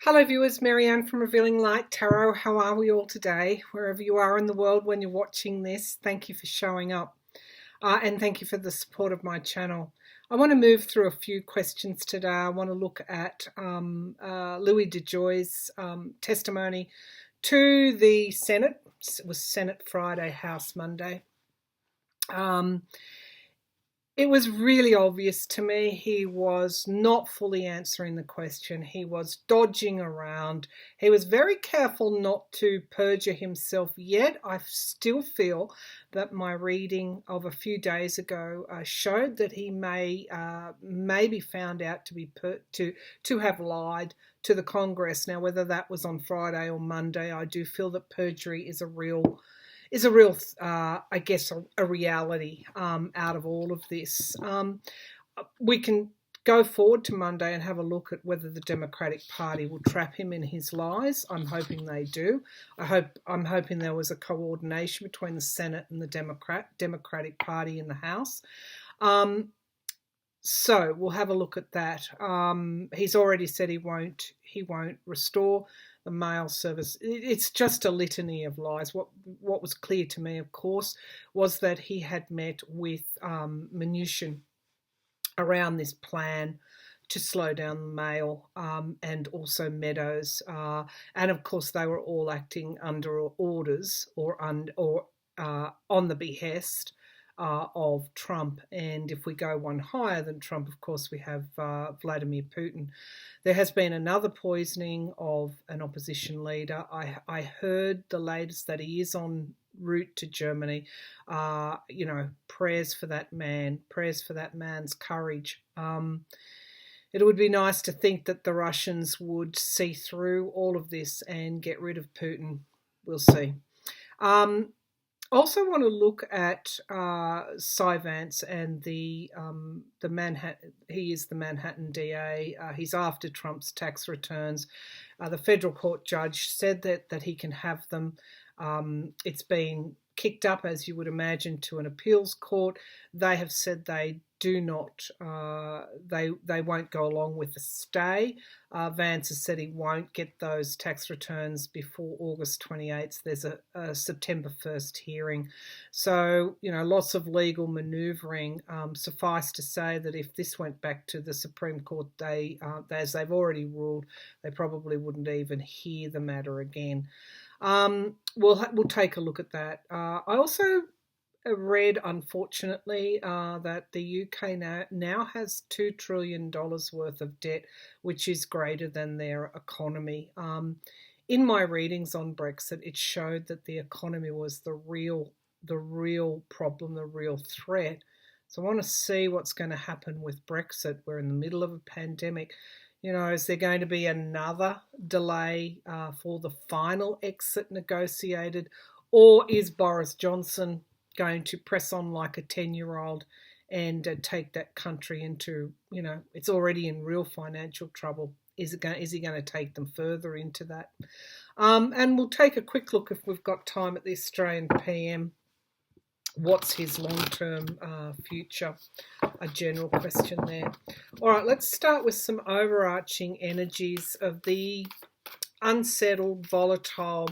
Hello viewers, Marianne from Revealing Light Tarot. How are we all today? Wherever you are in the world when you're watching this, thank you for showing up and thank you for the support of my channel. I want to move through a few questions today. I want to look at Louis DeJoy's testimony to the Senate. It was Senate Friday, House Monday. It was really obvious to me he was not fully answering the question. He was dodging around. He was very careful not to perjure himself, yet I still feel that my reading of a few days ago showed that he may be found out to have lied to the Congress. Now, whether that was on Friday or Monday, I do feel that perjury is a real I guess, a reality out of all of this. We can go forward to Monday and have a look at whether the Democratic Party will trap him in his lies. I'm hoping they do. I'm hoping there was a coordination between the Senate and the Democratic Party in the House. So we'll have a look at that. He's already said he won't restore the mail service. It's just a litany of lies. What was clear to me, of course, was that he had met with Mnuchin around this plan to slow down the mail, and also Meadows, and of course they were all acting under orders or on the behest of Trump. And if we go one higher than Trump, of course, we have Vladimir Putin. There has been another poisoning of an opposition leader. I heard the latest that he is en route to Germany. Prayers for that man, prayers for that man's courage. It would be nice to think that the Russians would see through all of this and get rid of Putin. We'll see. Also want to look at Cy Vance and the Manhattan. He is the Manhattan DA. He's after Trump's tax returns. The federal court judge said that he can have them. It's been kicked up, as you would imagine, to an appeals court. They have said they do not. They won't go along with the stay. Vance has said he won't get those tax returns before August 28th. There's a September 1st hearing. So, lots of legal manoeuvring. Suffice to say that if this went back to the Supreme Court, as they've already ruled, they probably wouldn't even hear the matter again. We'll take a look at that. I also read, unfortunately, that the UK now has $2 trillion worth of debt, which is greater than their economy. In my readings on Brexit, it showed that the economy was the real problem, the real threat. So I want to see what's going to happen with Brexit. We're in the middle of a pandemic. Is there going to be another delay for the final exit negotiated? Or is Boris Johnson going to press on like a 10-year-old and take that country into, it's already in real financial trouble? Is he going to take them further into that? And we'll take a quick look, if we've got time, at the Australian PM. What's his long-term future? A general question there. All right, let's start with some overarching energies of the unsettled, volatile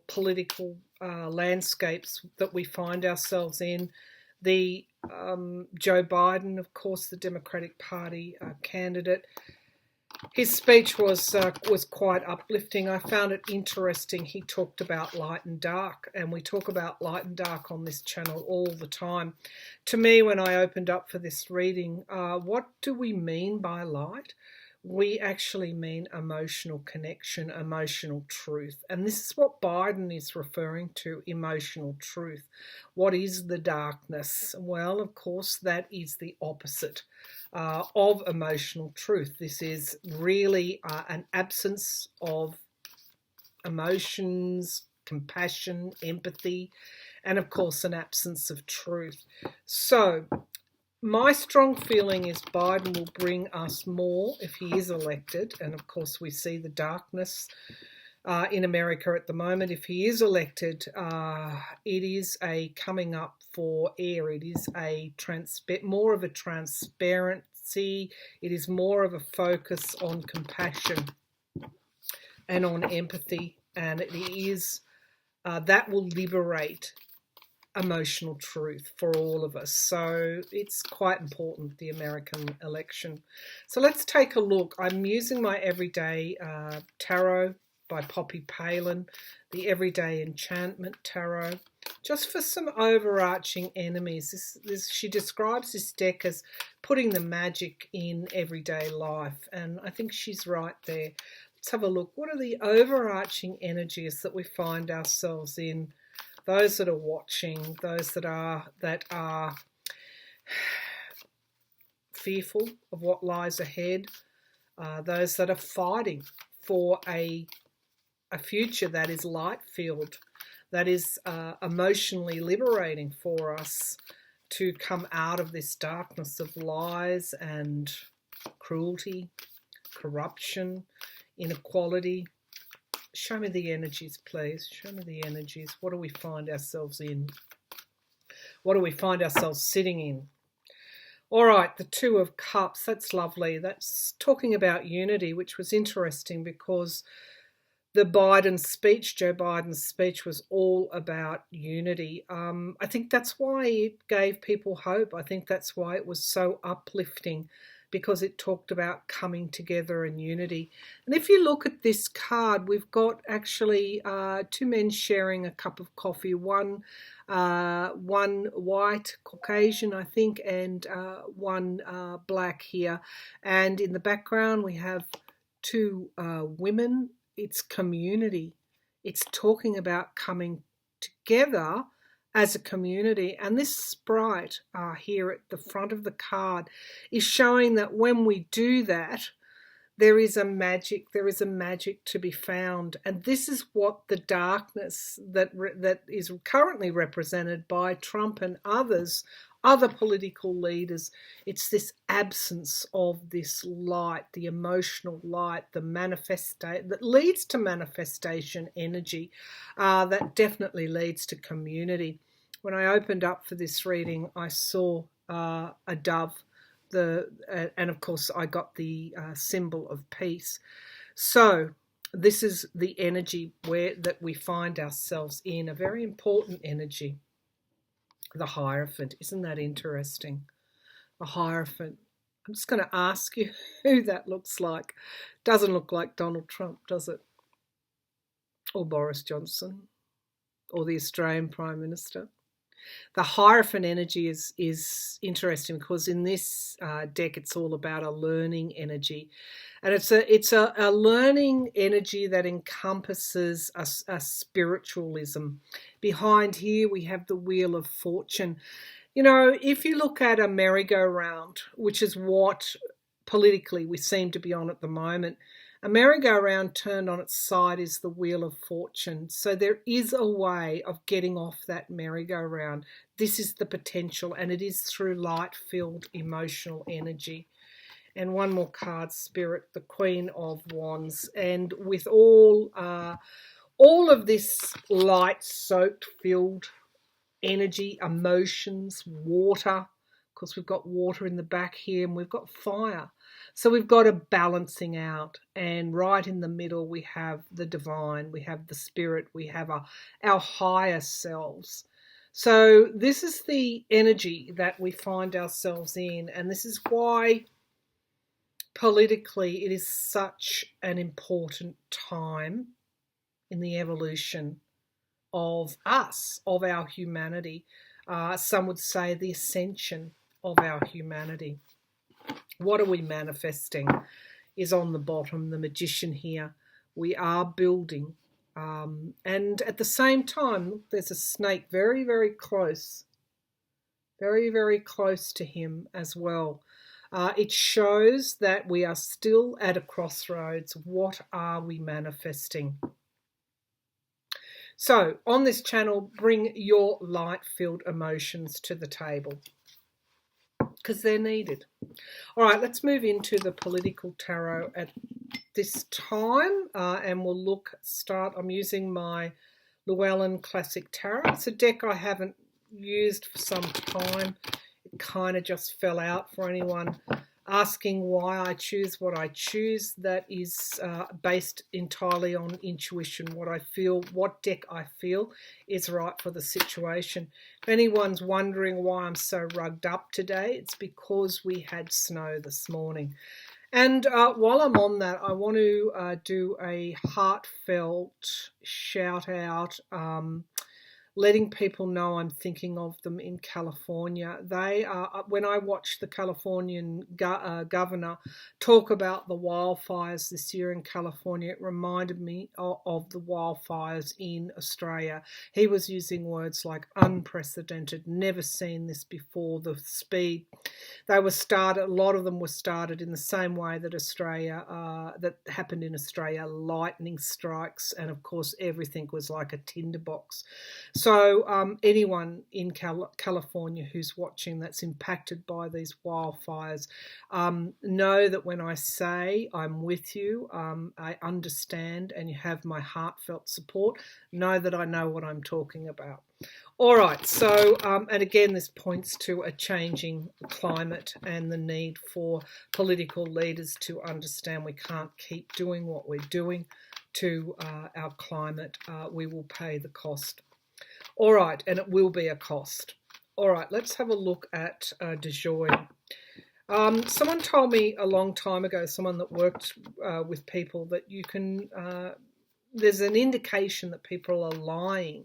political landscapes that we find ourselves in. The Joe Biden, of course, the Democratic Party candidate. His speech was quite uplifting. I found it interesting. He talked about light and dark, and we talk about light and dark on this channel all the time. To me, when I opened up for this reading, what do we mean by light? We actually mean emotional connection, emotional truth. And this is what Biden is referring to, emotional truth. What is the darkness? Well, of course, that is the opposite of emotional truth. This is really an absence of emotions, compassion, empathy, and of course an absence of truth. So my strong feeling is Biden will bring us more if he is elected. And of course, we see the darkness in America at the moment. If he is elected, it is a coming up for air. It is a more of a transparency see, it is more of a focus on compassion and on empathy, and it is that will liberate emotional truth for all of us. So it's quite important, the American election. So let's take a look. I'm using my Everyday Tarot by Poppy Palin, the Everyday Enchantment Tarot, just for some overarching enemies. She describes this deck as putting the magic in everyday life, and I think she's right there. Let's have a look. What are the overarching energies that we find ourselves in? Those that are watching, those that are fearful of what lies ahead, those that are fighting for a future that is light-filled, that is emotionally liberating for us to come out of this darkness of lies and cruelty, corruption, inequality. Show me the energies, please. Show me the energies. What do we find ourselves in? What do we find ourselves sitting in? All right, the Two of Cups. That's lovely. That's talking about unity, which was interesting because the Joe Biden's speech was all about unity. I think that's why it gave people hope. I think that's why it was so uplifting, because it talked about coming together and unity. And if you look at this card, we've got actually two men sharing a cup of coffee, one white Caucasian, I think, and one black here. And in the background, we have two women. It's community. It's talking about coming together as a community. And this sprite here at the front of the card is showing that when we do that, there is a magic to be found. And this is what the darkness that is currently represented by Trump and other political leaders. It's this absence of this light, the emotional light, that leads to manifestation energy, that definitely leads to community. When I opened up for this reading, I saw a dove, and of course I got the symbol of peace. So this is the energy that we find ourselves in, a very important energy. The Hierophant. Isn't that interesting? The Hierophant. I'm just going to ask you who that looks like. Doesn't look like Donald Trump, does it? Or Boris Johnson? Or the Australian Prime Minister? The Hierophant energy is interesting because in this deck it's all about a learning energy, and it's a learning energy that encompasses a spiritualism. Behind here we have the Wheel of Fortune. You know, if you look at a merry-go-round, which is what politically we seem to be on at the moment, a merry-go-round turned on its side is the Wheel of Fortune. So there is a way of getting off that merry-go-round. This is the potential, and it is through light-filled emotional energy. And one more card, Spirit, the Queen of Wands. And with all of this light-soaked, filled energy, emotions, water, because we've got water in the back here, and we've got fire. So we've got a balancing out, and right in the middle we have the divine, we have the spirit, we have our higher selves. So this is the energy that we find ourselves in, and this is why politically it is such an important time in the evolution of us, of our humanity. Some would say the ascension of our humanity. What are we manifesting is on the bottom, the Magician here. We are building. And at the same time, look, there's a snake very, very close. Very, very close to him as well. It shows that we are still at a crossroads. What are we manifesting? So on this channel, bring your light-filled emotions to the table, because they're needed. All right, let's move into the political tarot at this time, and we'll I'm using my Llewellyn Classic Tarot. It's a deck I haven't used for some time. It kind of just fell out for anyone asking why I choose what I choose. That is based entirely on intuition, what I feel, what deck I feel is right for the situation. If anyone's wondering why I'm so rugged up today, it's because we had snow this morning. And while I'm on that, I want to do a heartfelt shout out, letting people know I'm thinking of them in California. They are, when I watched the Californian governor talk about the wildfires this year in California, it reminded me of the wildfires in Australia. He was using words like unprecedented, never seen this before, the speed. They were started, a lot of them were started in the same way that that happened in Australia, lightning strikes, and of course everything was like a tinderbox. So anyone in California who's watching that's impacted by these wildfires, know that when I say I'm with you, I understand and you have my heartfelt support, know that I know what I'm talking about. All right, so, and again, this points to a changing climate and the need for political leaders to understand we can't keep doing what we're doing to our climate. We will pay the cost. All right, and it will be a cost. All right, let's have a look at DeJoy. Someone told me a long time ago, someone that worked with people, that you can, there's an indication that people are lying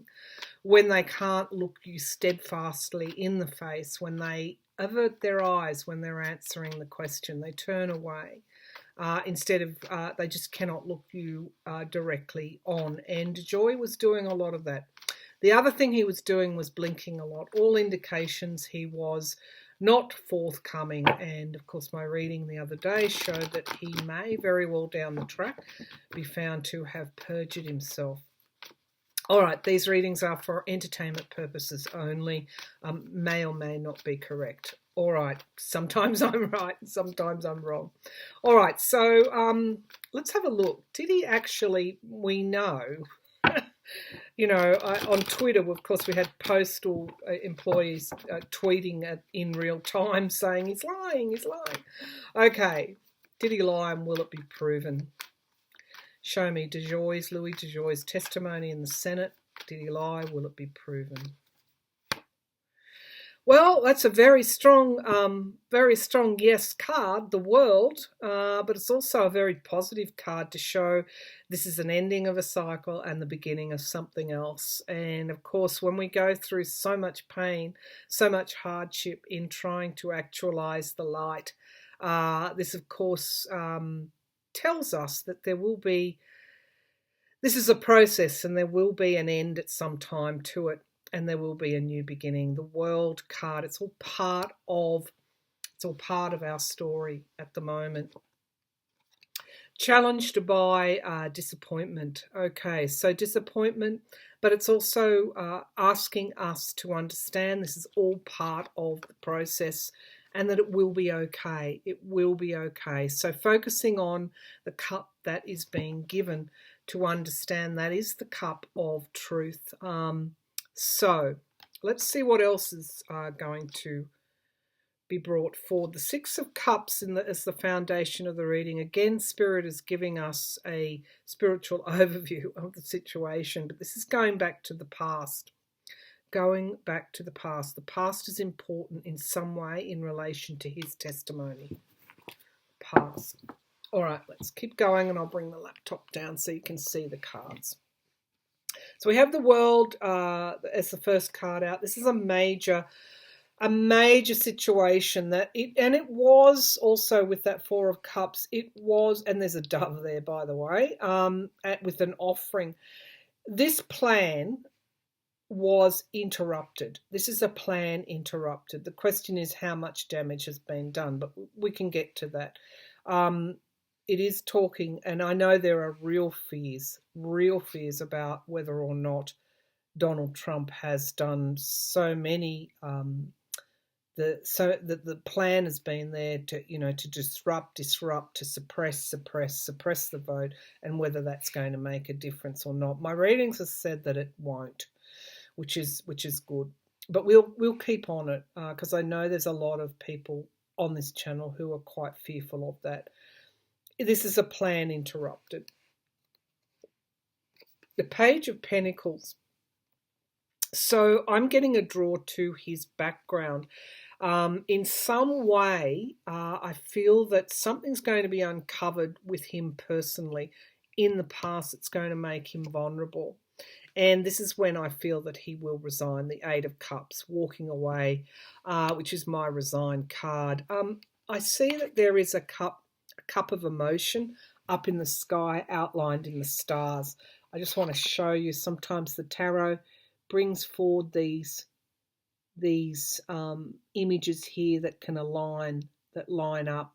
when they can't look you steadfastly in the face, when they avert their eyes when they're answering the question, they turn away. Instead of, they just cannot look you directly on. And DeJoy was doing a lot of that. The other thing he was doing was blinking a lot. All indications he was not forthcoming. And of course, my reading the other day showed that he may very well down the track be found to have perjured himself. All right, these readings are for entertainment purposes only, may or may not be correct. All right, sometimes I'm right, sometimes I'm wrong. All right, so let's have a look. Did he actually, we know, you know, on Twitter, of course, we had postal employees tweeting in real time saying he's lying, he's lying. Okay, did he lie and will it be proven? Show me Louis DeJoy's testimony in the Senate. Did he lie? Will it be proven? Well, that's a very strong yes card, the world, but it's also a very positive card to show this is an ending of a cycle and the beginning of something else. And of course, when we go through so much pain, so much hardship in trying to actualize the light, this of course tells us that there will be, this is a process and there will be an end at some time to it, and there will be a new beginning. The world card, it's all part of our story at the moment. Challenged by disappointment. Okay, so disappointment, but it's also asking us to understand this is all part of the process and that it will be okay. It will be okay. So focusing on the cup that is being given to understand that is the cup of truth. So let's see what else is going to be brought forward. The Six of Cups as the foundation of the reading. Again, Spirit is giving us a spiritual overview of the situation, but this is going back to the past. Going back to the past. The past is important in some way in relation to his testimony. Past. All right, let's keep going and I'll bring the laptop down so you can see the cards. So we have the World as the first card out. This is a major situation that it was also with that Four of Cups. It was, and there's a dove there, by the way, with an offering. This plan was interrupted. This is a plan interrupted. The question is how much damage has been done, but we can get to that. It is talking, and I know there are real fears about whether or not Donald Trump has done so many. The plan has been there to disrupt, to suppress the vote, and whether that's going to make a difference or not. My readings have said that it won't, which is good. But we'll keep on it because I know there's a lot of people on this channel who are quite fearful of that. This is a plan interrupted. The Page of Pentacles. So I'm getting a draw to his background. In some way, I feel that something's going to be uncovered with him personally. In the past, it's going to make him vulnerable. And this is when I feel that he will resign. The Eight of Cups, walking away, which is my resign card. I see that there is a cup of emotion up in the sky, outlined in the stars. I just want to show you. Sometimes the tarot brings forward these images here that can line up.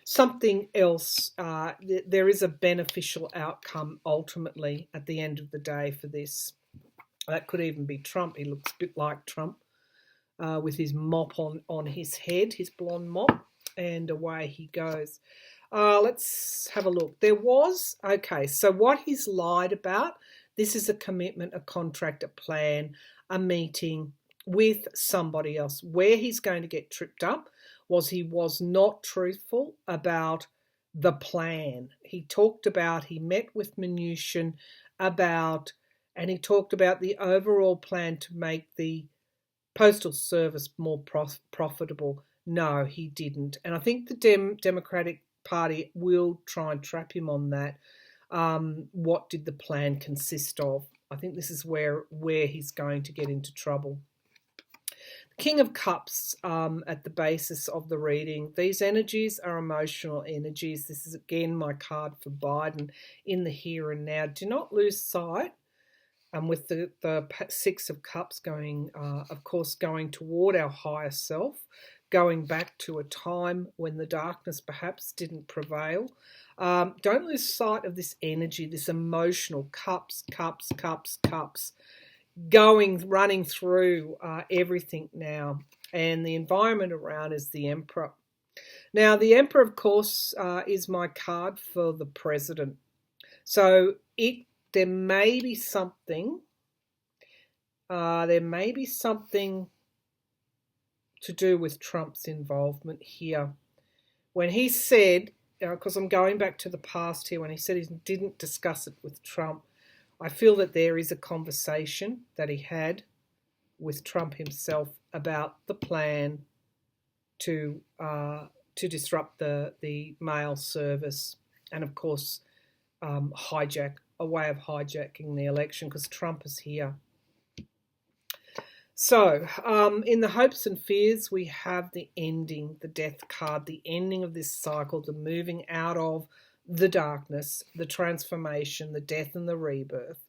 Something else, there is a beneficial outcome ultimately at the end of the day for this. That could even be Trump. He looks a bit like Trump with his mop on his head, his blonde mop, and away he goes. Let's have a look. Okay, so what he's lied about, this is a commitment, a contract, a plan, a meeting with somebody else. Where he's going to get tripped up was he was not truthful about the plan. He met with Mnuchin and he talked about the overall plan to make the postal service more profitable. No, he didn't. And I think the Democratic Party will try and trap him on that. What did the plan consist of? I think this is where he's going to get into trouble. King of Cups at the basis of the reading. These energies are emotional energies. This is again my card for Biden in the here and now. Do not lose sight. With the Six of Cups going, of course, going toward our higher self, going back to a time when the darkness perhaps didn't prevail. Don't lose sight of this energy, this emotional cups, running through everything now. And the environment around is the Emperor. Now, the Emperor, of course, is my card for the president. So there may be something to do with Trump's involvement here. When he said, because I'm going back to the past here, when he said he didn't discuss it with Trump, I feel that there is a conversation that he had with Trump himself about the plan to disrupt the mail service and, of course, a way of hijacking the election because Trump is here. So, in the hopes and fears, we have the ending, the death card, the ending of this cycle, the moving out of the darkness, the transformation, the death and the rebirth.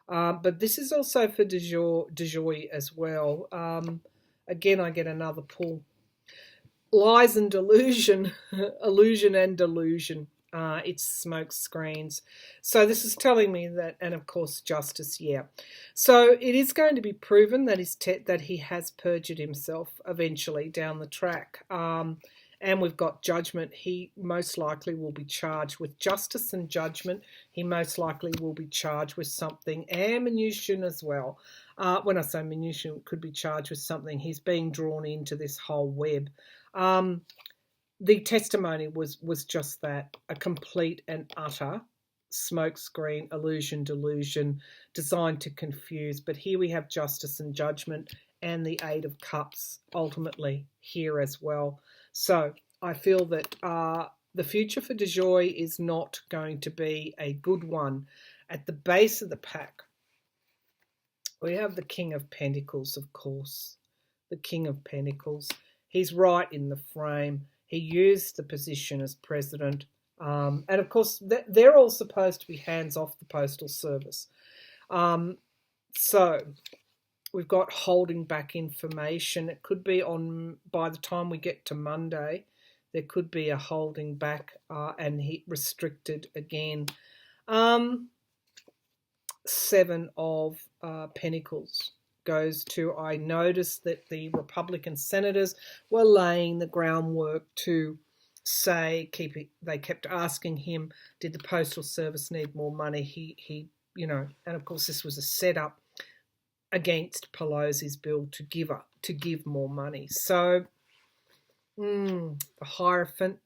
But this is also for DeJoy as well. Again, I get another pull. Lies and delusion, illusion and delusion. It's smoke screens. So this is telling me that, and of course justice, yeah. So it is going to be proven that he has perjured himself eventually down the track. And we've got judgment. He most likely will be charged with justice and judgment. He most likely will be charged with something, and Mnuchin as well. When I say Mnuchin could be charged with something, he's being drawn into this whole web. The testimony was just that, a complete and utter smokescreen, illusion, delusion, designed to confuse. But here we have justice and judgment and the Eight of Cups ultimately here as well. So I feel that the future for DeJoy is not going to be a good one. At the base of the pack, we have the King of Pentacles, of course. The King of Pentacles. He's right in the frame. He used the position as president. And, of course, they're all supposed to be hands off the Postal Service. So we've got holding back information. It could be by the time we get to Monday, there could be a holding back and restricted again. Seven of Pentacles goes to, I noticed that the Republican senators were laying the groundwork to say, they kept asking him, did the Postal Service need more money? He and of course this was a setup against Pelosi's bill to give more money. So The Hierophant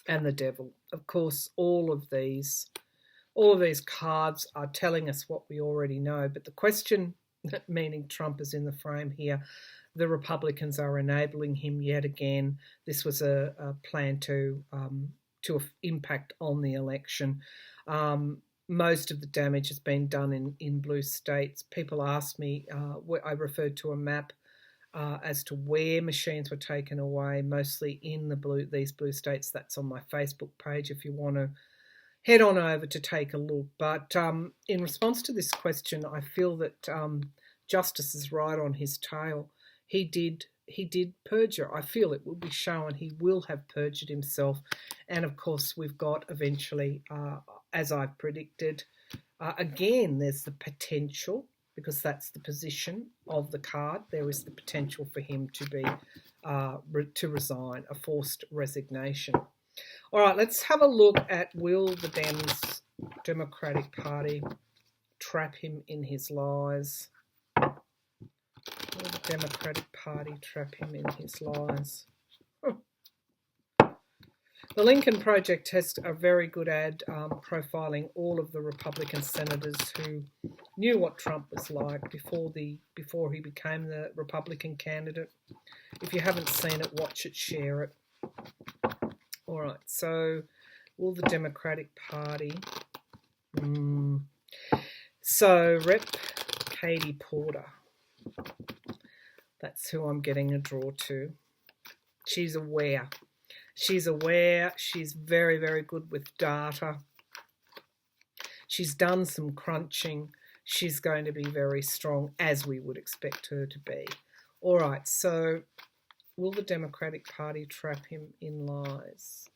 and the Devil. Of course, all of these cards are telling us what we already know. But the question, meaning Trump is in the frame here, the Republicans are enabling him yet again. This was a plan to impact on the election. Most of the damage has been done in blue states. People asked me, I referred to a map as to where machines were taken away, mostly in these blue states. That's on my Facebook page if you want to head on over to take a look. But in response to this question, I feel that Justice is right on his tail. He did perjure. I feel it will be shown he will have perjured himself. And of course, we've got eventually, as I've predicted, again, there's the potential, because that's the position of the card. There is the potential for him to be to resign, a forced resignation. All right, let's have a look at will the Democratic Party trap him in his lies? Will the Democratic Party trap him in his lies? The Lincoln Project has a very good ad profiling all of the Republican senators who knew what Trump was like before he became the Republican candidate. If you haven't seen it, watch it, share it. All right, so will the Democratic Party... So, Rep. Katie Porter. That's who I'm getting a draw to. She's aware. She's aware. She's very, very good with data. She's done some crunching. She's going to be very strong, as we would expect her to be. All right, so will the Democratic Party trap him in lies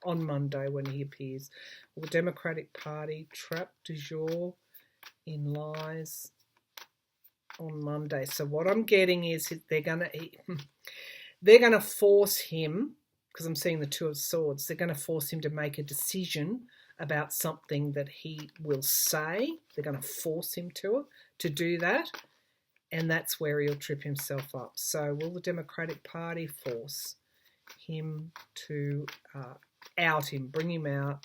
on Monday when he appears? Will the Democratic Party trap DeJoy in lies on Monday? So what I'm getting is they're gonna force him, because I'm seeing the Two of Swords, they're going to force him to make a decision about something that he will say. They're going to force him to do that, and that's where he'll trip himself up. So will the Democratic Party force him to out him, bring him out?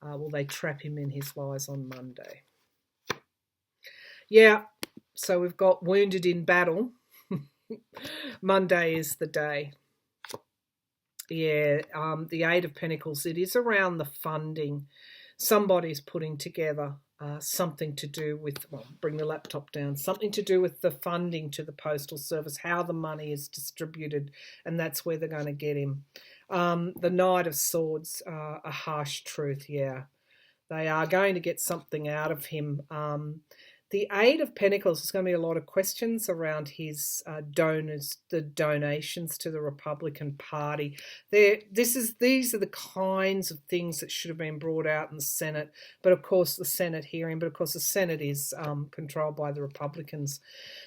Will they trap him in his lies on Monday? Yeah, so we've got wounded in battle. Monday is the day. Yeah, the Eight of Pentacles, it is around the funding. Somebody's putting together something to do with, well, bring the laptop down, something to do with the funding to the Postal Service, how the money is distributed, and that's where they're going to get him. The Knight of Swords, a harsh truth, yeah. They are going to get something out of him. The Eight of Pentacles, there's going to be a lot of questions around his donors, the donations to the Republican Party. These are the kinds of things that should have been brought out in the Senate, but of course the Senate is controlled by the Republicans.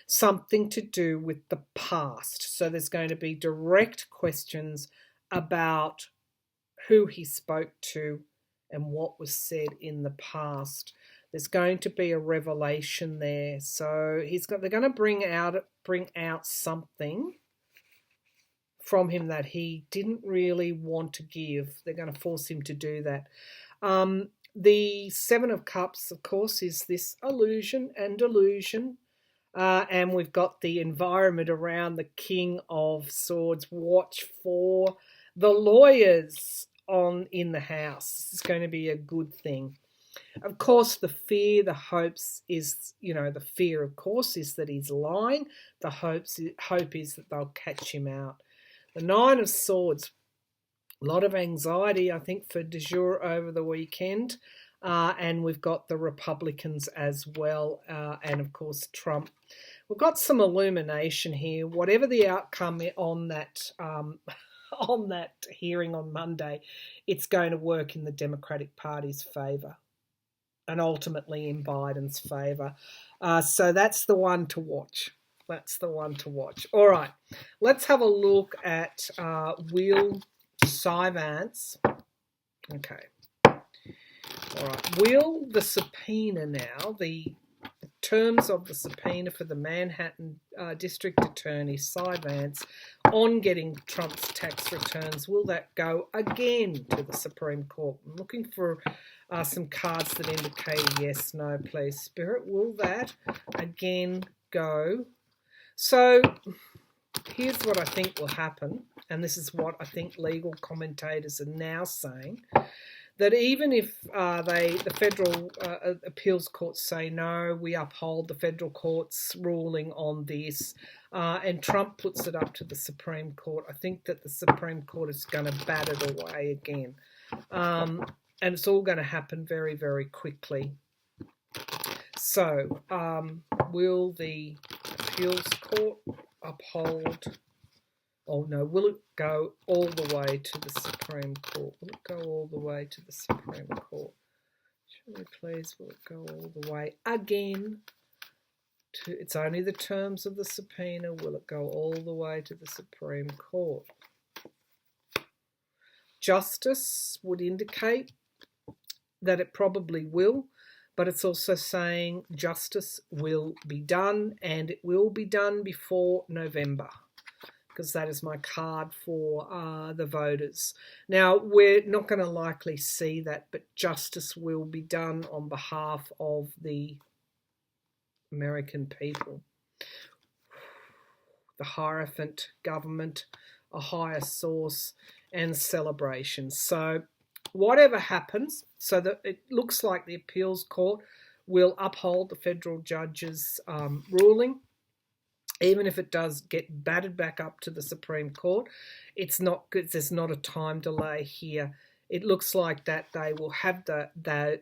Something to do with the past. So there's going to be direct questions about who he spoke to and what was said in the past. There's going to be a revelation there. So they're going to bring out something from him that he didn't really want to give. They're going to force him to do that. The Seven of Cups, of course, is this illusion and delusion. And we've got the environment around the King of Swords. Watch for the lawyers in the house. This is going to be a good thing. Of course, the fear, the hopes is, the fear, of course, is that he's lying. The hope is that they'll catch him out. The Nine of Swords, a lot of anxiety, I think, for DeJoy over the weekend. And we've got the Republicans as well. And, of course, Trump. We've got some illumination here. Whatever the outcome on that hearing on Monday, it's going to work in the Democratic Party's favour, and ultimately in Biden's favour. So that's the one to watch. All right, let's have a look at Will Sivance. Okay. All right, will the subpoena now, the terms of the subpoena for the Manhattan District Attorney, Cy Vance, on getting Trump's tax returns, will that go again to the Supreme Court? I'm looking for some cards that indicate yes, no, please, Spirit. Will that again go? So here's what I think will happen, and this is what I think legal commentators are now saying, that even if the federal appeals courts say no, we uphold the federal court's ruling on this, and Trump puts it up to the Supreme Court, I think that the Supreme Court is going to bat it away again. And it's all going to happen very, very quickly. So, will the appeals court uphold? Oh no, will it go all the way to the Supreme Court? Will it go all the way to the Supreme Court? Show me please, will it go all the way again to, it's only the terms of the subpoena, will it go all the way to the Supreme Court? Justice would indicate that it probably will, but it's also saying justice will be done, and it will be done before November, because that is my card for the voters. Now, we're not going to likely see that, but justice will be done on behalf of the American people. The Hierophant government, a higher source, and celebration. So whatever happens, so that it looks like the appeals court will uphold the federal judge's ruling. Even if it does get batted back up to the Supreme Court, it's not good. There's not a time delay here. It looks like that they will have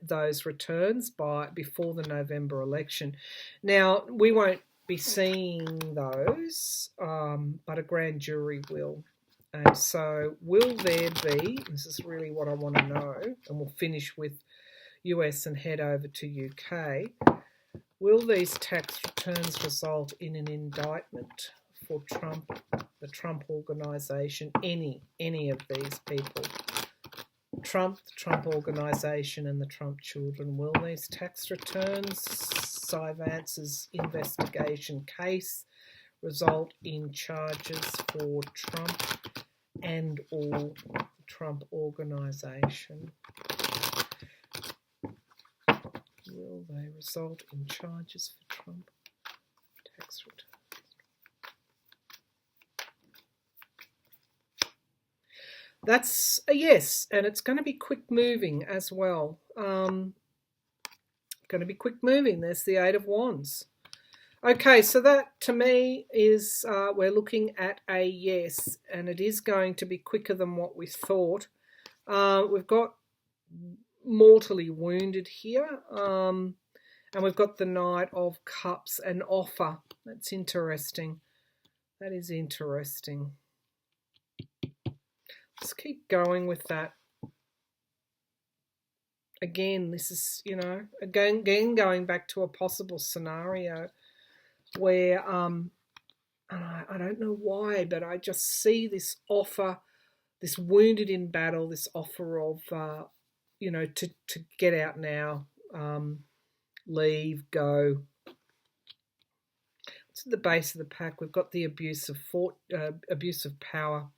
those returns before the November election. Now, we won't be seeing those, but a grand jury will. And so will there be, this is really what I want to know, and we'll finish with US and head over to UK, will these tax returns result in an indictment for Trump, the Trump organisation, any of these people? Trump, the Trump organisation and the Trump children, will these tax returns, Cy Vance's investigation case, result in charges for Trump and or Trump organisation? Will they result in charges for Trump tax returns? That's a yes, and it's going to be quick moving as well. Going to be quick moving. There's the Eight of Wands. Okay, so that to me is, we're looking at a yes, and it is going to be quicker than what we thought. We've got mortally wounded here, and we've got the Knight of Cups, an offer. That's interesting. That is interesting. Let's keep going with that. Again, this is, again going back to a possible scenario where, and I don't know why, but I just see this offer, this wounded in battle, this offer of, to get out now, leave, go. What's at the base of the pack? We've got the abuse of power.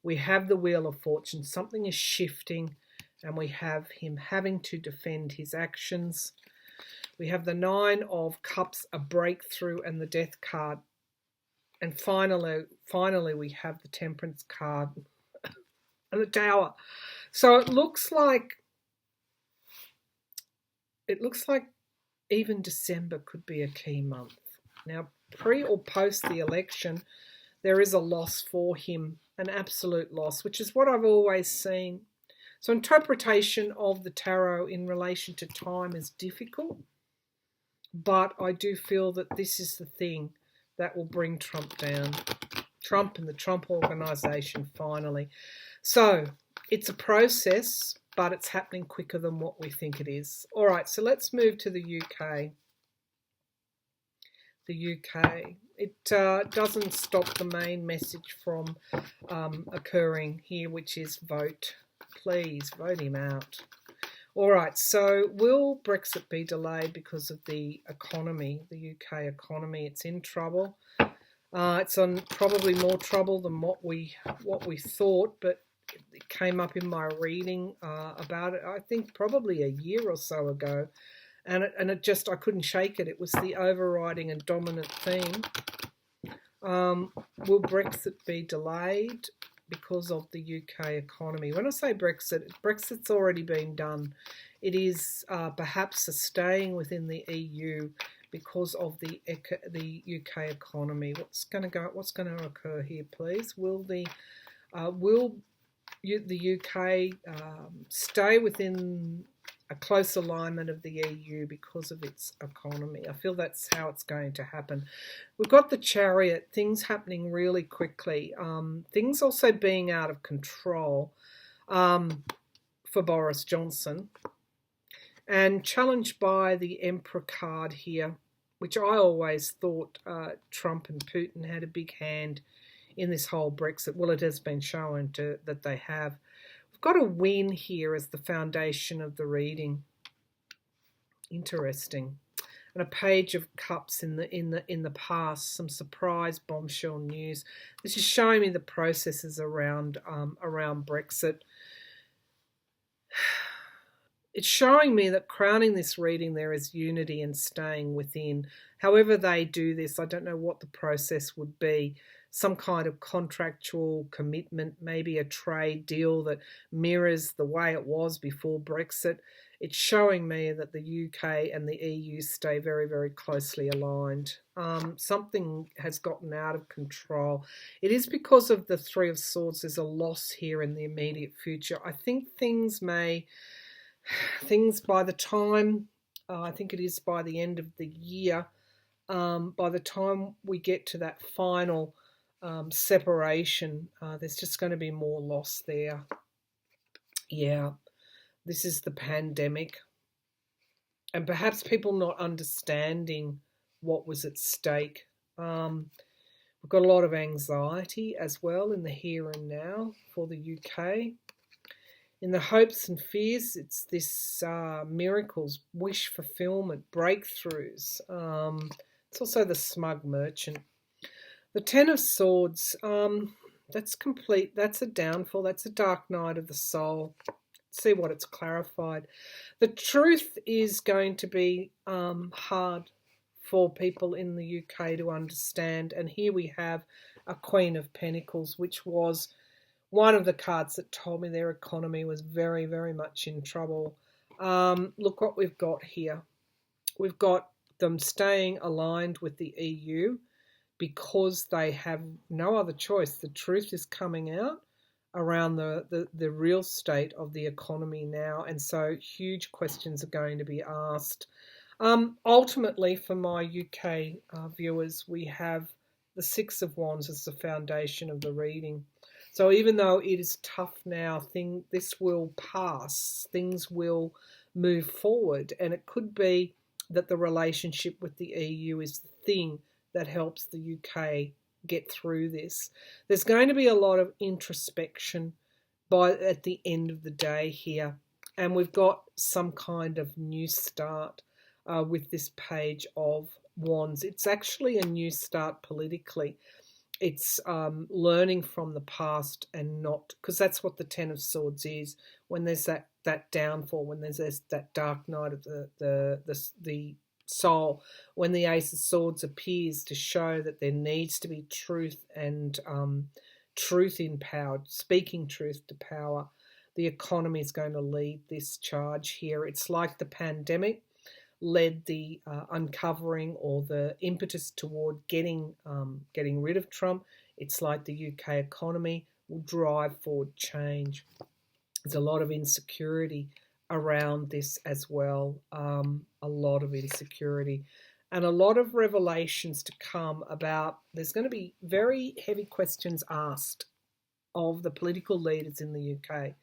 We have the Wheel of Fortune. Something is shifting, and we have him having to defend his actions. We have the Nine of Cups, a breakthrough, and the Death card. And finally, we have the Temperance card and the Tower. So it looks like even December could be a key month. Now, pre or post the election, there is a loss for him, an absolute loss, which is what I've always seen. So interpretation of the tarot in relation to time is difficult, but I do feel that this is the thing that will bring Trump down. Trump and the Trump organisation finally. So it's a process, but it's happening quicker than what we think it is. All right, so let's move to the UK. The UK. It doesn't stop the main message from occurring here, which is vote. Please vote him out. All right, so will Brexit be delayed because of the economy, the UK economy? It's in trouble. It's on probably more trouble than what we thought, but it came up in my reading about it. I think probably a year or so ago, and it just, I couldn't shake it. It was the overriding and dominant theme. Will Brexit be delayed because of the UK economy? When I say Brexit, Brexit's already been done. It is perhaps a staying within the EU because of the UK economy. What's going to occur here, please? Will the UK stay within a close alignment of the EU because of its economy? I feel that's how it's going to happen. We've got the Chariot, things happening really quickly, things also being out of control for Boris Johnson, and challenged by the Emperor card here, which I always thought Trump and Putin had a big hand in this whole Brexit. Well, it has been shown that they have. We've got a win here as the foundation of the reading. Interesting. And a page of cups in the past, some surprise bombshell news. This is showing me the processes around Brexit. It's showing me that crowning this reading there is unity and staying within. However they do this, I don't know what the process would be. Some kind of contractual commitment, maybe a trade deal that mirrors the way it was before Brexit. It's showing me that the UK and the EU stay very, very closely aligned. Something has gotten out of control. It is because of the Three of Swords. There's a loss here in the immediate future. I think things by the time, I think it is by the end of the year, by the time we get to that final separation, there's just going to be more loss there. Yeah, this is the pandemic, and perhaps people not understanding what was at stake. We've got a lot of anxiety as well in the here and now for the UK. In the hopes and fears, it's this miracles, wish fulfillment, breakthroughs. It's also the smug merchant. The Ten of Swords, that's complete. That's a downfall. That's a dark night of the soul. Let's see what it's clarified. The truth is going to be hard for people in the UK to understand. And here we have a Queen of Pentacles, which was one of the cards that told me their economy was very, very much in trouble. Look what we've got here. We've got them staying aligned with the EU because they have no other choice. The truth is coming out around the real state of the economy now, and so huge questions are going to be asked. Ultimately, for my UK viewers, we have the Six of Wands as the foundation of the reading. So even though it is tough now, this will pass. Things will move forward, and it could be that the relationship with the EU is the thing that helps the UK get through this. There's going to be a lot of introspection at the end of the day here, and we've got some kind of new start with this Page of Wands. It's actually a new start politically. It's learning from the past and not, because that's what the Ten of Swords is. When there's that downfall, when there's that dark night of the soul, when the Ace of Swords appears to show that there needs to be truth and truth in power, speaking truth to power, the economy is going to lead this charge here. It's like the pandemic led the uncovering or the impetus toward getting rid of Trump. It's like the UK economy will drive forward change. There's a lot of insecurity around this as well, a lot of insecurity and a lot of revelations to come about. There's going to be very heavy questions asked of the political leaders in the UK.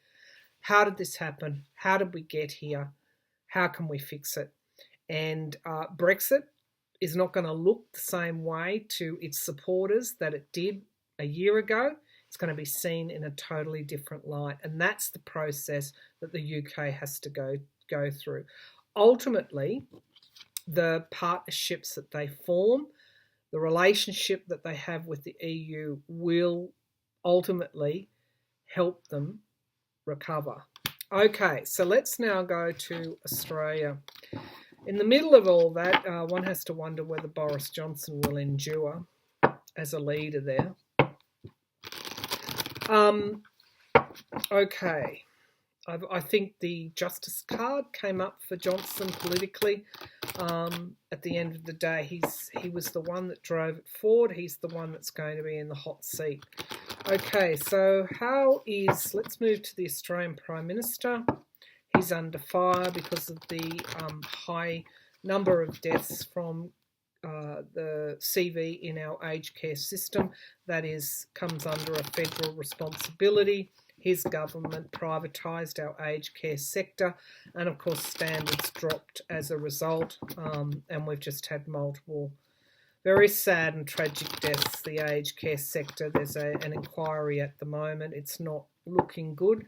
How did this happen? How did we get here? How can we fix it? And Brexit is not going to look the same way to its supporters that it did a year ago. It's going to be seen in a totally different light. And that's the process that the UK has to go go through. Ultimately, the partnerships that they form, the relationship that they have with the EU will ultimately help them recover. Okay, so let's now go to Australia. In the middle of all that, one has to wonder whether Boris Johnson will endure as a leader there. Okay, I think the justice card came up for Johnson politically. At the end of the day, he was the one that drove it forward. He's the one that's going to be in the hot seat. Okay, so let's move to the Australian Prime Minister. He's under fire because of the high number of deaths from the CV in our aged care system. That comes under a federal responsibility. His government privatised our aged care sector, and of course standards dropped as a result, and we've just had multiple very sad and tragic deaths. The aged care sector, there's an inquiry at the moment. It's not looking good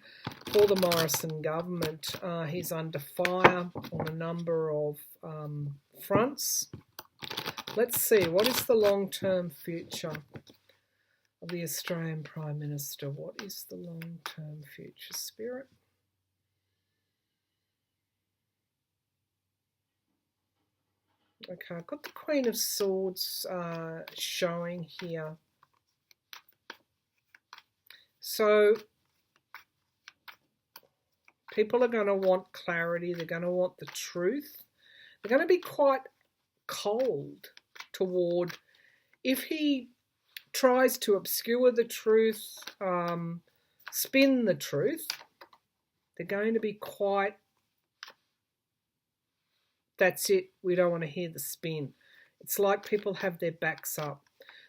for the Morrison government. He's under fire on a number of fronts. Let's see, what is the long-term future of the Australian Prime Minister? What is the long-term future, Spirit? Okay, I've got the Queen of Swords showing here. So people are going to want clarity. They're going to want the truth. They're going to be quite cold toward, if he tries to obscure the truth, spin the truth, they're going to be quite, that's it, we don't want to hear the spin. It's like people have their backs up.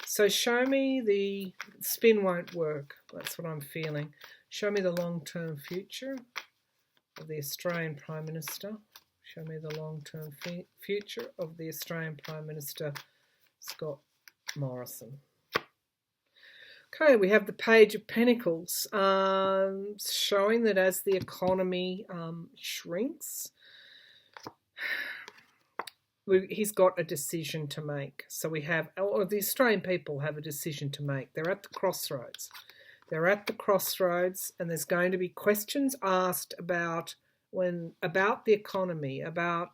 So show me the spin won't work. That's what I'm feeling. Show me the long-term future of the Australian Prime Minister. Show me the long-term future of the Australian Prime Minister, Scott Morrison. Okay, we have the Page of Pentacles, showing that as the economy shrinks, he's got a decision to make. So we have, or the Australian people have a decision to make. They're at the crossroads. They're at the crossroads, and there's going to be questions asked about the economy, about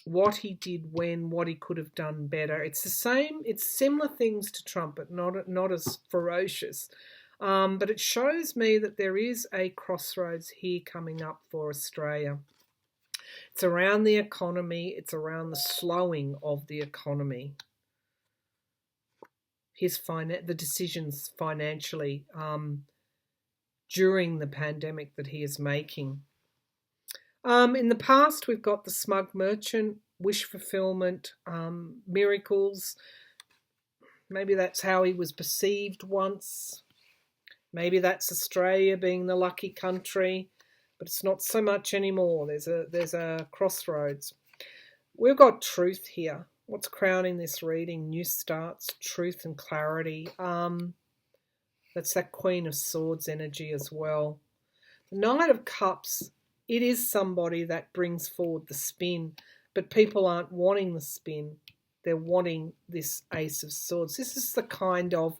what he did when, what he could have done better. It's the same, it's similar things to Trump, but not as ferocious. But it shows me that there is a crossroads here coming up for Australia. It's around the economy. It's around the slowing of the economy. The decisions financially during the pandemic that he is making. In the past, we've got the smug merchant, wish fulfillment, miracles. Maybe that's how he was perceived once. Maybe that's Australia being the lucky country, but it's not so much anymore. There's a crossroads. We've got truth here. What's crowning this reading? New starts, truth and clarity. That's that Queen of Swords energy as well. The Knight of Cups, it is somebody that brings forward the spin, but people aren't wanting the spin. They're wanting this Ace of Swords. This is the kind of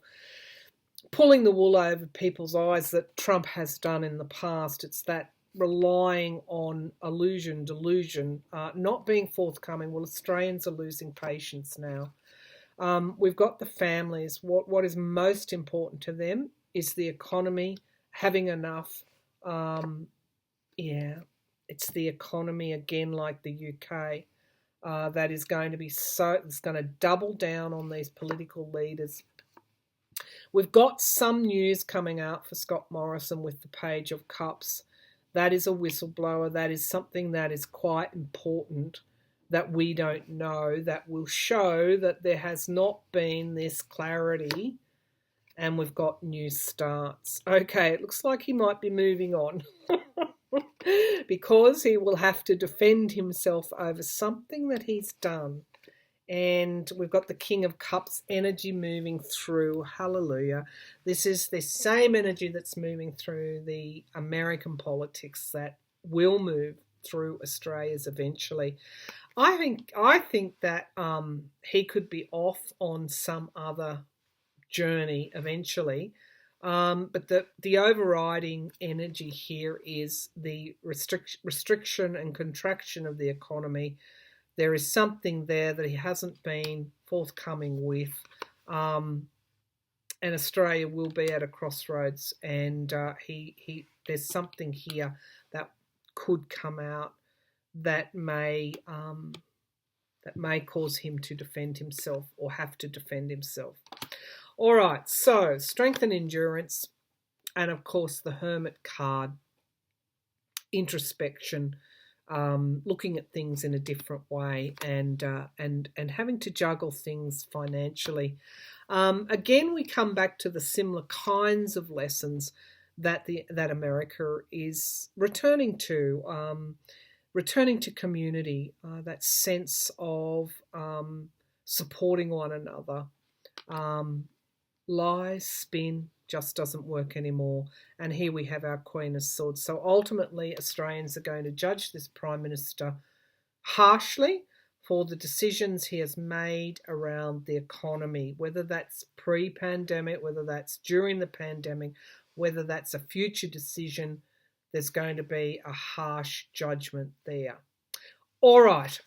pulling the wool over people's eyes that Trump has done in the past. It's that relying on illusion, delusion, not being forthcoming. Well, Australians are losing patience now. We've got the families. What is most important to them is the economy, having enough. It's the economy again, like the UK, that is going to be it's going to double down on these political leaders. We've got some news coming out for Scott Morrison with the Page of Cups. That is a whistleblower. That is something that is quite important that we don't know, that will show that there has not been this clarity, and we've got new starts. Okay, it looks like he might be moving on because he will have to defend himself over something that he's done. And we've got the King of Cups energy moving through. Hallelujah. This is the same energy that's moving through the American politics that will move through Australia's eventually. I think that he could be off on some other journey eventually. But the overriding energy here is the restriction and contraction of the economy. There is something there that he hasn't been forthcoming with. And Australia will be at a crossroads, and there's something here that could come out that may cause him to defend himself or have to defend himself. All right, so strength and endurance, and of course the Hermit card, introspection, looking at things in a different way, and having to juggle things financially. Again, we come back to the similar kinds of lessons that America is returning to community, that sense of supporting one another. Lies, spin just doesn't work anymore. And here we have our Queen of Swords. So ultimately, Australians are going to judge this Prime Minister harshly for the decisions he has made around the economy, whether that's pre-pandemic, whether that's during the pandemic, whether that's a future decision. There's going to be a harsh judgment there. All right,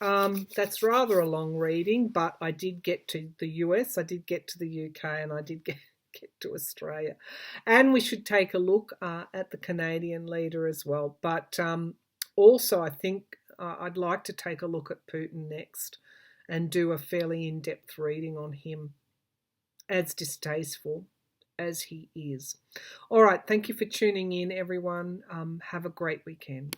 that's rather a long reading, but I did get to the US, I did get to the UK, and I did get to Australia. And we should take a look at the Canadian leader as well. But also, I think I'd like to take a look at Putin next and do a fairly in-depth reading on him, as distasteful as he is. All right, thank you for tuning in, everyone. Have a great weekend.